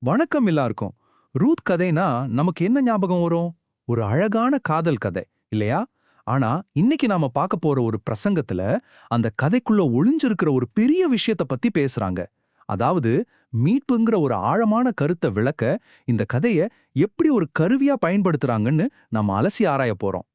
வணக்கம் எல்லாருக்கும். ரூத் கதைனா நமக்கு என்ன ஞாபகம் வரும்? ஒரு அழகான காதல் கதை, இல்லையா? ஆனா, இன்னைக்கு நாம பார்க்க போற ஒரு பிரசங்கத்துல, அந்த கதைக்குள்ள ஒளிஞ்சிருக்கிற ஒரு பெரிய விஷயத்த பத்தி பேசுறாங்க. அதாவது, மீட்புங்கிற ஒரு ஆழமான கருத்த விளக்க, இந்த கதைய எப்படி ஒரு கருவியா பயன்படுத்துறாங்கன்னு நம்ம அலசி ஆராயப் போறோம்.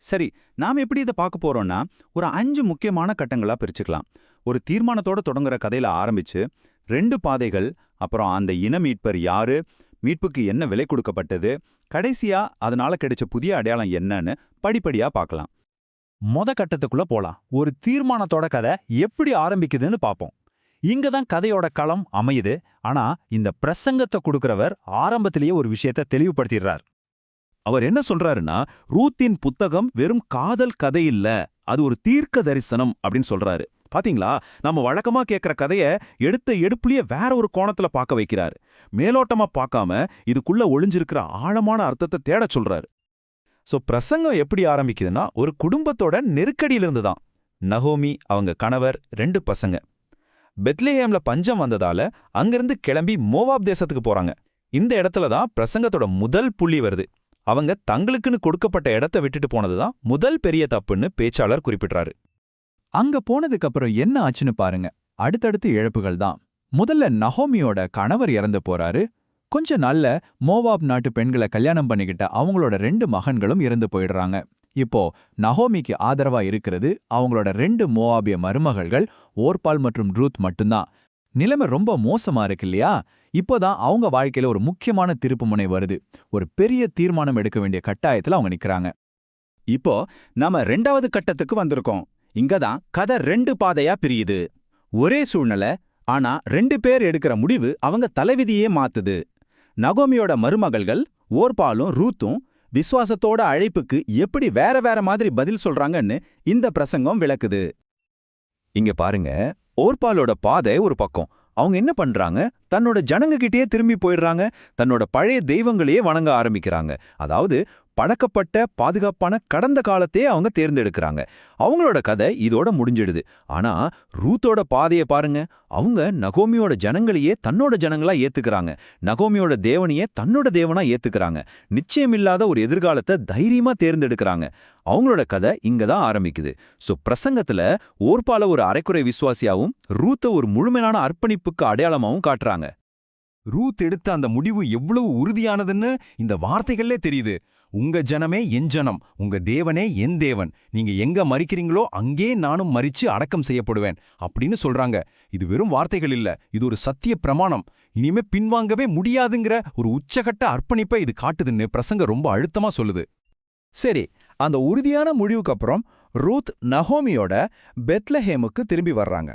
சரி, நாம எப்படி இத பார்க்க போறோம்னா, ஒரு 5 முக்கியமான கட்டங்களா பிரிச்சுக்கலாம். ஒரு தீர்மானத்தோட தொடங்குற கதையில ஆரம்பிச்சு, 2 பாதைகள், அப்புறம் அந்த இன மீட்பர் யாரு, மீட்புக்கு என்ன விலை கொடுக்கப்பட்டது, கடைசியா அதனால கிடைச்ச புதிய அடையாளம் என்னன்னு படிப்படியா பார்க்கலாம். மொத கட்டத்துக்குள்ள போலாம். ஒரு தீர்மானத்தோட கதை எப்படி ஆரம்பிக்குதுன்னு பாப்போம். இங்க தான் கதையோட களம் அமையுது. ஆனா இந்த பிரசங்கத்தை கொடுக்கறவர் ஆரம்பத்திலேயே ஒரு விஷயத்தை தெளிவுபடுத்திடுறார். அவர் என்ன சொல்றாருன்னா, ரூத்தின் புத்தகம் வெறும் காதல் கதை இல்ல, அது ஒரு தீர்க்க தரிசனம் அப்படின்னு சொல்றாரு. பாத்தீங்களா, நம்ம வழக்கமா கேட்கிற கதைய எடுத்த எடுப்புலயே வேற ஒரு கோணத்துல பார்க்க வைக்கிறாரு. மேலோட்டமா பார்க்காம இதுக்குள்ள ஒளிஞ்சிருக்கிற ஆழமான அர்த்தத்தை தேடச் சொல்றாரு. சோ பிரசங்கம் எப்படி ஆரம்பிக்குதுன்னா, ஒரு குடும்பத்தோட நெருக்கடியிலிருந்து தான். நகோமி, அவங்க கணவர், 2 பசங்க. பெத்லெஹேம்ல பஞ்சம் வந்ததால அங்கிருந்து கிளம்பி மோவாப் தேசத்துக்கு போறாங்க. இந்த இடத்துல தான் பிரசங்கத்தோட முதல் புள்ளி வருது. அவங்க தங்களுக்குன்னு கொடுக்கப்பட்ட இடத்த விட்டுட்டு போனதுதான் முதல் பெரிய தப்புன்னு பேச்சாளர் குறிப்பிடுறாரு. அங்க போனதுக்கு அப்புறம் என்ன ஆச்சுன்னு பாருங்க. அடுத்தடுத்து இழப்புகள் தான். முதல்ல நகோமியோட கணவர் இறந்து போறாரு. கொஞ்ச நாள்ல மோவாப் நாட்டு பெண்களை கல்யாணம் பண்ணிக்கிட்ட அவங்களோட 2 மகன்களும் இறந்து போயிடுறாங்க. இப்போ நகோமிக்கு ஆதரவா இருக்கிறது அவங்களோட 2 மோவாபிய மருமகள்கள் ஓர்பால் மற்றும் ரூத் மட்டும்தான். நிலைமை ரொம்ப மோசமா இருக்கு இல்லையா? இப்போதான் அவங்க வாழ்க்கையில ஒரு முக்கியமான திருப்புமுனை வருது. ஒரு பெரிய தீர்மானம் எடுக்க வேண்டிய கட்டாயத்துல அவங்க நிக்கறாங்க. இப்போ நாம 2வது கட்டத்துக்கு வந்திருக்கோம். இங்கதான் கதை 2 பாதையா பிரியுது. ஒரே சூழ்நிலை, ஆனா 2 பேர் எடுக்கிற முடிவு அவங்க தலைவிதியே மாத்துது. நகோமியோட மருமகள்கள் ஓர்பாலும் ரூத்தும் விசுவாசத்தோட அழைப்புக்கு எப்படி வேற வேற மாதிரி பதில் சொல்றாங்கன்னு இந்த பிரசங்கம் விளக்குது. இங்க பாருங்க, ஓர்பாலோட பாதை ஒரு பக்கம். அவங்க என்ன பண்றாங்க? தன்னோட ஜனங்க கிட்டயே திரும்பி போயிடுறாங்க. தன்னோட பழைய தெய்வங்களையே வணங்க ஆரம்பிக்கிறாங்க. அதாவது பழக்கப்பட்ட பாதுகாப்பான கடந்த காலத்தையே அவங்க தேர்ந்தெடுக்கிறாங்க. அவங்களோட கதை இதோட முடிஞ்சிடுது. ஆனா ரூத்தோட பாதைய பாருங்க. அவங்க நகோமியோட ஜனங்களையே தன்னோட ஜனங்களா ஏத்துக்கிறாங்க. நகோமியோட தேவனையே தன்னோட தேவனா ஏத்துக்கிறாங்க. நிச்சயமில்லாத ஒரு எதிர்காலத்தை தைரியமா தேர்ந்தெடுக்கிறாங்க. அவங்களோட கதை இங்க தான் ஆரம்பிக்குது. சோ பிரசங்கத்துல ஓர்பால ஒரு அரைக்குறை விசுவாசியாவும் ரூத்த ஒரு முழுமையான அர்ப்பணிப்புக்கு அடையாளமாவும் காட்டுறாங்க. ரூத் எடுத்த அந்த முடிவு எவ்வளவு உறுதியானதுன்னு இந்த வார்த்தைகளே தெரியுது. உங்க ஜனமே என் ஜனம், உங்க தேவனே என் தேவன், நீங்க எங்க மரிக்கிறீங்களோ அங்கே நானும் மரிச்சு அடக்கம் செய்யப்படுவேன் அப்படின்னு சொல்றாங்க. இது வெறும் வார்த்தைகள் இல்ல, இது ஒரு சத்திய பிரமாணம். இனிமே பின்வாங்கவே முடியாதுங்கிற ஒரு உச்சகட்ட அர்ப்பணிப்பை இது காட்டுதுன்னு பிரசங்க ரொம்ப அழுத்தமா சொல்லுது. சரி, அந்த உறுதியான முடிவுக்கு அப்புறம் ரூத் நகோமியோட பெத்லஹேமுக்கு திரும்பி வர்றாங்க.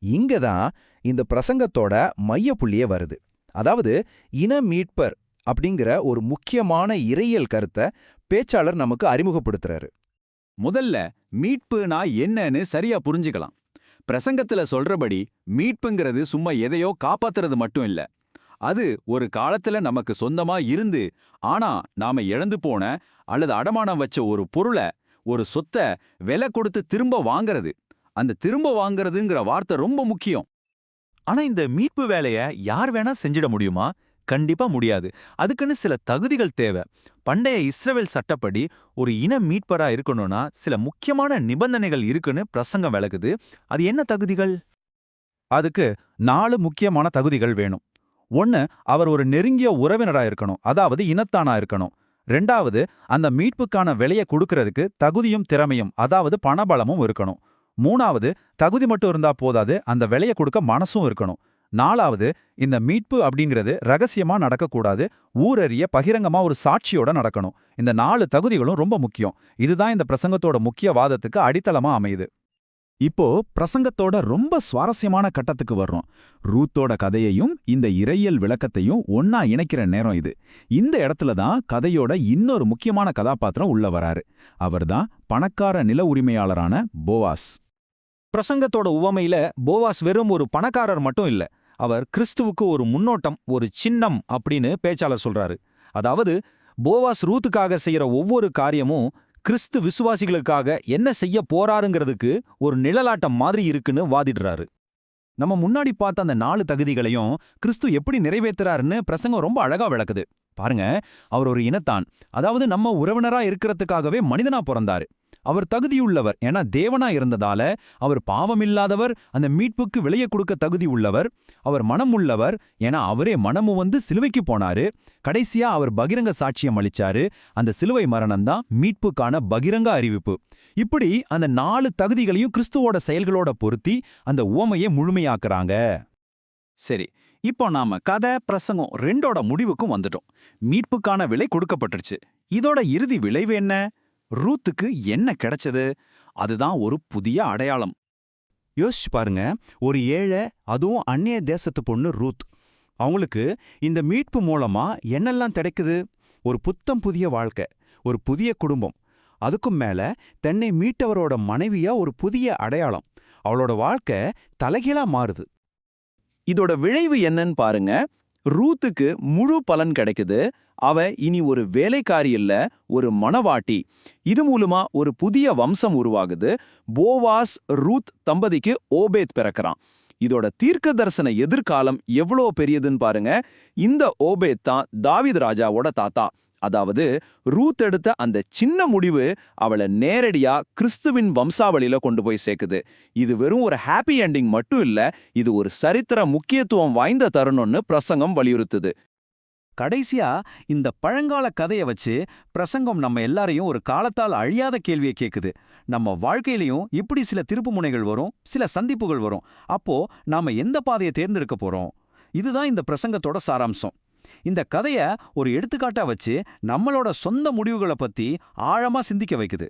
இங்க தான் இந்த பிரசங்கத்தோட மையப்புள்ளியே வருது. அதாவது இன மீட்பர் அப்படிங்கிற ஒரு முக்கியமான இறையியல் கருத்தை பேச்சாளர் நமக்கு அறிமுகப்படுத்துறாரு. முதல்ல மீட்புனா என்னன்னு சரியா புரிஞ்சுக்கலாம். பிரசங்கத்துல சொல்றபடி மீட்புங்கிறது சும்மா எதையோ காப்பாத்துறது மட்டும் இல்ல. அது ஒரு காலத்துல நமக்கு சொந்தமா இருந்து, ஆனா நாம இழந்து போன அல்லது அடமானம் வச்ச ஒரு பொருளை, ஒரு சொத்தை விலை கொடுத்து திரும்ப வாங்கறது. அந்த திரும்ப வாங்கறதுங்கிற வார்த்தை ரொம்ப முக்கியம். ஆனா இந்த மீட்பு வேலைய யார் வேணா செஞ்சிட முடியுமா? கண்டிப்பா முடியாது. அதுக்குன்னு சில தகுதிகள் தேவை. பண்டைய இஸ்ரவேல் சட்டப்படி ஒரு இன மீட்பரா இருக்கணும்னா சில முக்கியமான நிபந்தனைகள் இருக்குன்னு பிரசங்கம் விளக்குது. அது என்ன தகுதிகள்? அதுக்கு 4 முக்கியமான தகுதிகள் வேணும். 1, அவர் ஒரு நெருங்கிய உறவினரா இருக்கணும், அதாவது இனத்தானா இருக்கணும். 2வது, அந்த மீட்புக்கான விலையை கொடுக்கறதுக்கு தகுதியும் திறமையும், அதாவது பணபலமும் இருக்கணும். 3வது, தகுதி மட்டும் இருந்தா போதாது, அந்த விலையை கொடுக்க மனசும் இருக்கணும். 4வது, இந்த மீட்பு அப்படிங்கிறது ரகசியமா நடக்கக்கூடாது, ஊரறிய பகிரங்கமா ஒரு சாட்சியோட நடக்கணும். இந்த 4 தகுதிகளும் ரொம்ப முக்கியம். இதுதான் இந்த பிரசங்கத்தோட முக்கிய வாதத்துக்கு அடித்தளமா அமையுது. இப்போ பிரசங்கத்தோட ரொம்ப சுவாரஸ்யமான கட்டத்துக்கு வர்றோம். ரூத்தோட கதையையும் இந்த இறையியல் விளக்கத்தையும் ஒன்னா இணைக்கிற நேரம் இது. இந்த இடத்துல தான் கதையோட இன்னொரு முக்கியமான கதாபாத்திரம் உள்ள வராரு. அவர்தான் பணக்கார நில உரிமையாளரான போவாஸ். பிரசங்கத்தோட உவமையில போவாஸ் வெறும் ஒரு பணக்காரர் மட்டும் இல்ல, அவர் கிறிஸ்துவுக்கு ஒரு முன்னோட்டம், ஒரு சின்னம் அப்படின்னு பேச்சாளர் சொல்றாரு. அதாவது போவாஸ் ரூத்துக்காக செய்யற ஒவ்வொரு காரியமும் கிறிஸ்து விசுவாசிகளுக்காக என்ன செய்ய போறாருங்கிறதுக்கு ஒரு நிழலாட்டம் மாதிரி இருக்குன்னு வாதிடுறாரு. நம்ம முன்னாடி பார்த்த அந்த 4 தகுதிகளையும் கிறிஸ்து எப்படி நிறைவேத்துறாருன்னு பிரசங்கம் ரொம்ப அழகா விளக்குது. பாருங்க, அவர் ஒரு இனத்தான், அதாவது நம்ம உறவினரா இருக்கிறதுக்காகவே மனிதனா பிறந்தாரு. அவர் தகுதியுள்ளவர், ஏன்னா தேவனா இருந்ததால. அவர் பாவமில்லாதவர், அந்த மீட்புக்கு விலையை கொடுக்க தகுதி உள்ளவர். அவர் மனம் உள்ளவர், ஏன்னா அவரே மனமு வந்து சிலுவைக்கு போனாரு. கடைசியா அவர் பகிரங்க சாட்சியம் அளிச்சாரு. அந்த சிலுவை மரணம்தான் மீட்புக்கான பகிரங்க அறிவிப்பு. இப்படி அந்த 4 தகுதிகளையும் கிறிஸ்துவோட செயல்களோட பொருத்தி அந்த உவமையை முழுமையாக்குறாங்க. சரி, இப்போ நாம கதை பிரசங்கம் 2ஓட முடிவுக்கும் வந்துட்டோம். மீட்புக்கான விலை கொடுக்கப்பட்டுருச்சு. இதோட இறுதி விளைவு என்ன? ரூத்துக்கு என்ன கிடைச்சது? அதுதான் ஒரு புதிய அடையாளம். யோசிச்சு பாருங்க, ஒரு ஏழை, அதுவும் அந்நிய தேசத்து பொண்ணு ரூத். அவங்களுக்கு இந்த மீட்பு மூலமா என்னெல்லாம் கிடைக்குது? ஒரு புத்தம் புதிய வாழ்க்கை, ஒரு புதிய குடும்பம், அதுக்கும் மேல தன்னை மீட்டவரோட மனைவியா ஒரு புதிய அடையாளம். அவளோட வாழ்க்கை தலைகீழா மாறுது. இதோட விளைவு என்னன்னு பாருங்க. ரூத்துக்கு முழு பலன் கிடைக்குது. அவ இனி ஒரு வேலைக்காரி இல்ல, ஒரு மணவாட்டி. இது மூலமா ஒரு புதிய வம்சம் உருவாகுது. போவாஸ் ரூத் தம்பதிக்கு ஓபேத் பிறக்கிறான். இதோட தீர்க்க தரிசன எதிர்காலம் எவ்வளோ பெரியதுன்னு பாருங்க. இந்த ஓபேத் தான் தாவீது ராஜாவோட தாத்தா. அதாவது ரூத் எடுத்த அந்த சின்ன முடிவு அவளை நேரடியா கிறிஸ்துவின் வம்சாவளியில கொண்டு போய் சேர்க்குது. இது வெறும் ஒரு ஹாப்பி எண்டிங் மட்டும் இல்ல, இது ஒரு சரித்திர முக்கியத்துவம் வாய்ந்த தருணம்னு பிரசங்கம் வலியுறுத்துது. கடைசியா இந்த பழங்கால கதையை வச்சு பிரசங்கம் நம்ம எல்லாரையும் ஒரு காலத்தால் அழியாத கேள்வியை கேட்குது. நம்ம வாழ்க்கையிலையும் இப்படி சில திருப்புமுனைகள் வரும், சில சந்திப்புகள் வரும். அப்போ நாம எந்த பாதையை தேர்ந்தெடுக்க போறோம்? இதுதான் இந்த பிரசங்கத்தோட சாராம்சம். இந்த கதைய ஒரு எடுத்துக்காட்டா வச்சு நம்மளோட சொந்த முடிவுகளை பத்தி ஆழமா சிந்திக்க வைக்குது.